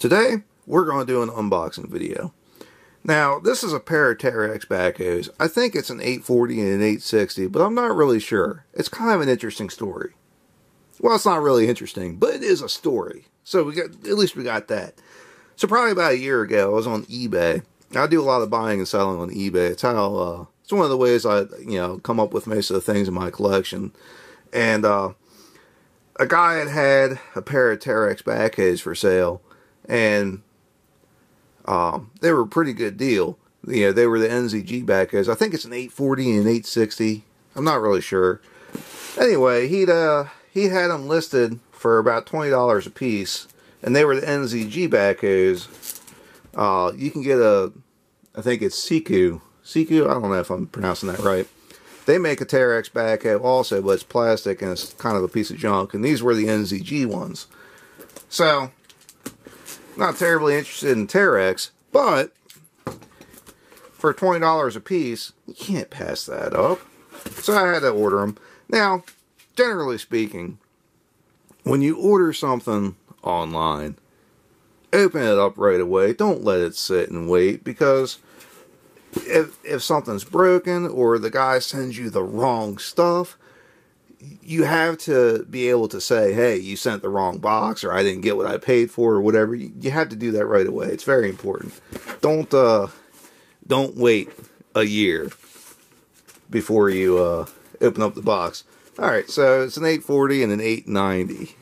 Today, we're going to do an unboxing video. Now, this is a pair of Terex Backhoes. I think it's an 840 and an 860, but I'm not really sure. It's kind of an interesting story. Well, it's not really interesting, but it is a story. So at least we got that. So probably about a year ago, I was on eBay. I do a lot of buying and selling on eBay. It's how it's one of the ways I come up with most of the things in my collection. And a guy had a pair of Terex Backhoes for sale. And they were a pretty good deal. They were the NZG backhoes. I think it's an 840 and an 860. I'm not really sure. Anyway, he had them listed for about $20 a piece, and they were the NZG backhoes. You can get I think it's Siku. Siku, I don't know if I'm pronouncing that right. They make a Terex backhoe also, but it's plastic and it's kind of a piece of junk. And these were the NZG ones. So, not terribly interested in Terex, but for $20 a piece, you can't pass that up. So I had to order them. Now, generally speaking, when you order something online, open it up right away. Don't let it sit and wait, because if something's broken or the guy sends you the wrong stuff, you have to be able to say, hey, you sent the wrong box, or I didn't get what I paid for, or whatever. You have to do that right away. It's very important. Don't wait a year before you open up the box. Alright, so it's an 840 and an 890.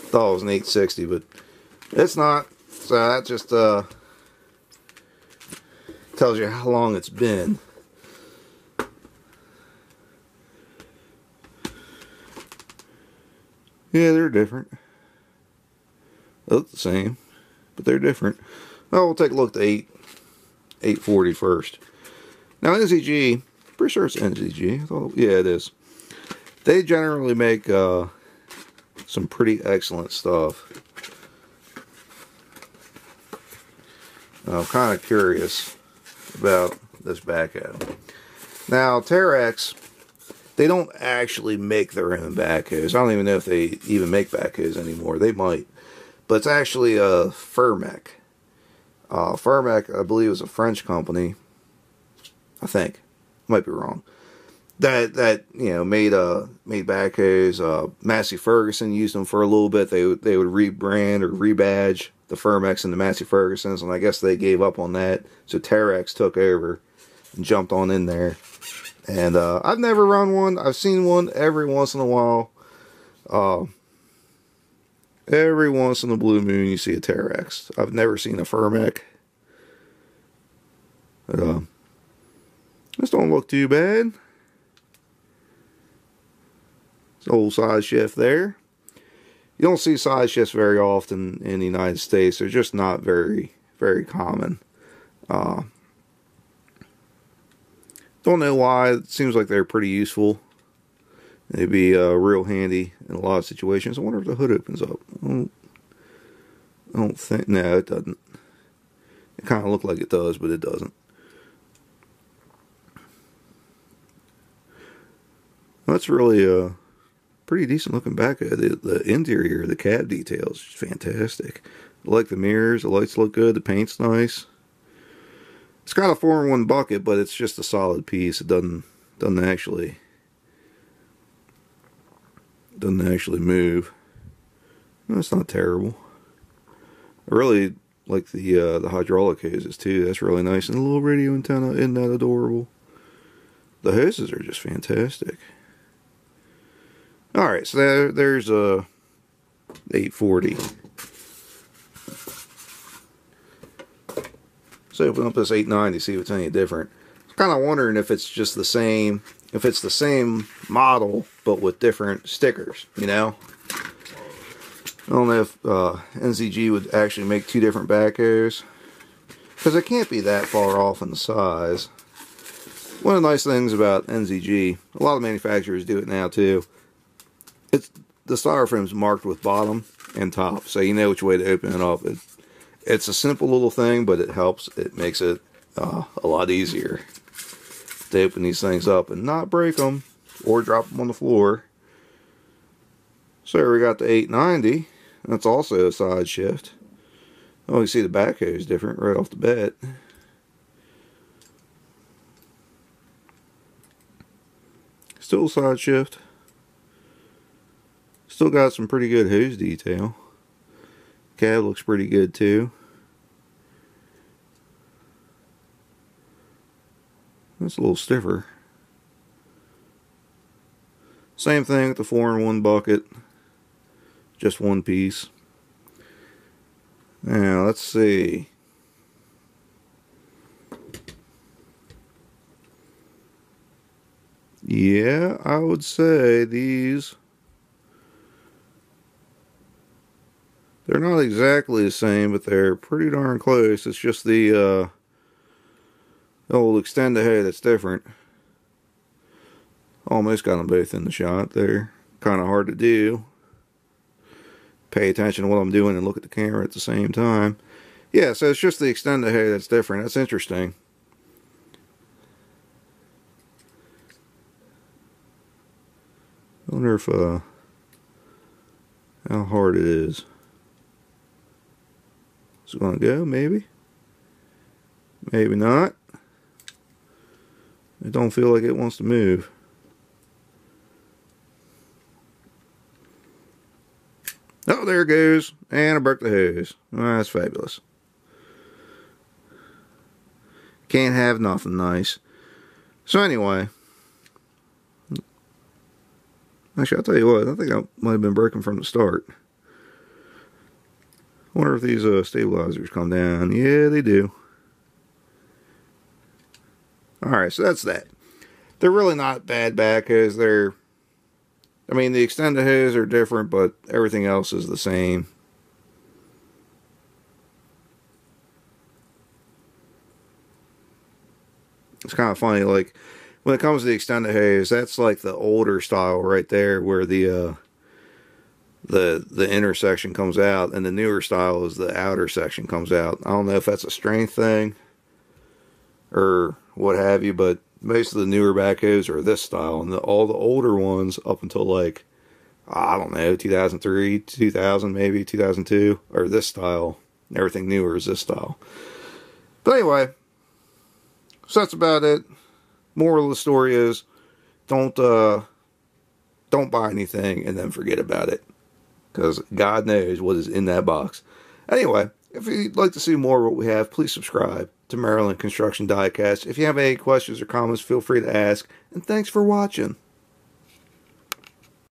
Thought it was an 860, but it's not. So that just tells you how long it's been. Yeah, they're different. They look the same, but they're different. Well, we'll take a look at the 840 first. Now, NZG, pretty sure it's NZG. Yeah, it is. They generally make some pretty excellent stuff. I'm kind of curious about this backhoe. Now, Terex, they don't actually make their own backhoes. I don't even know if they even make backhoes anymore. They might. But it's actually a Fermec. Fermec, I believe, is a French company. I think. Might be wrong. That made backhoes. Massey Ferguson used them for a little bit. They would rebrand or rebadge the Fermecs and the Massey Fergusons, and I guess they gave up on that. So Terex took over and jumped on in there. And I've never run one. I've seen one every once in a while. Every once in a blue moon you see a Terex. I've never seen a Fermec. But this don't look too bad. It's an old side shift there. You don't see side shifts very often in the United States. They're just not very, very common. Don't know why. It seems like they're pretty useful. They'd be real handy in a lot of situations. I wonder if the hood opens up. I don't think. No, it doesn't. It kind of looks like it does, but it doesn't. That's really a pretty decent looking backhoe. The interior, the cab details, is fantastic. I like the mirrors. The lights look good. The paint's nice. It's got a 4-in-1 bucket, but it's just a solid piece. It doesn't actually move. No, it's not terrible. I really like the hydraulic hoses too. That's really nice, and the little radio antenna, isn't that adorable? The hoses are just fantastic. All right, so there's a 840. So open up this 890, see if it's any different. I'm kind of wondering if it's just the same, if it's the same model, but with different stickers, I don't know if NZG would actually make two different backhoes, because it can't be that far off in the size. One of the nice things about NZG, a lot of manufacturers do it now too, it's the styrofoam's marked with bottom and top, so you know which way to open it up. It's a simple little thing, but it helps. It makes it a lot easier to open these things up and not break them or drop them on the floor. So we got the 890. That's also a side shift. Oh, you see the backhoe is different right off the bat. Still a side shift. Still got some pretty good hose detail. Cab looks pretty good too. That's a little stiffer. Same thing with the 4-in-1 bucket. Just one piece. Now, let's see. Yeah, I would say these, they're not exactly the same, but they're pretty darn close. It's just the old extended head that's different. Almost got them both in the shot there. Kind of hard to do. Pay attention to what I'm doing and look at the camera at the same time. Yeah, so it's just the extended head that's different. That's interesting. I wonder if, how hard it is. Is it going to go? Maybe. Maybe not. It don't feel like it wants to move. Oh, there it goes. And I broke the hose. Oh, that's fabulous. Can't have nothing nice. So anyway. Actually, I'll tell you what. I think I might have been breaking from the start. I wonder if these stabilizers come down. Yeah, they do. Alright, so that's that. They're really not bad backhoes. They're, I mean, the extended hose are different, but everything else is the same. It's kind of funny, like, when it comes to the extended hose, that's like the older style right there, where the intersection comes out, and the newer style is the outer section comes out. I don't know if that's a strength thing or what have you, but most of the newer backhoes are this style, and all the older ones up until like, I don't know, 2003, 2000, maybe 2002, are this style. Everything newer is this style. But anyway, so that's about it. Moral of the story is, don't buy anything and then forget about it, because God knows what is in that box. Anyway, if you'd like to see more of what we have, please subscribe to Maryland Construction Diecast. If you have any questions or comments, feel free to ask, and thanks for watching.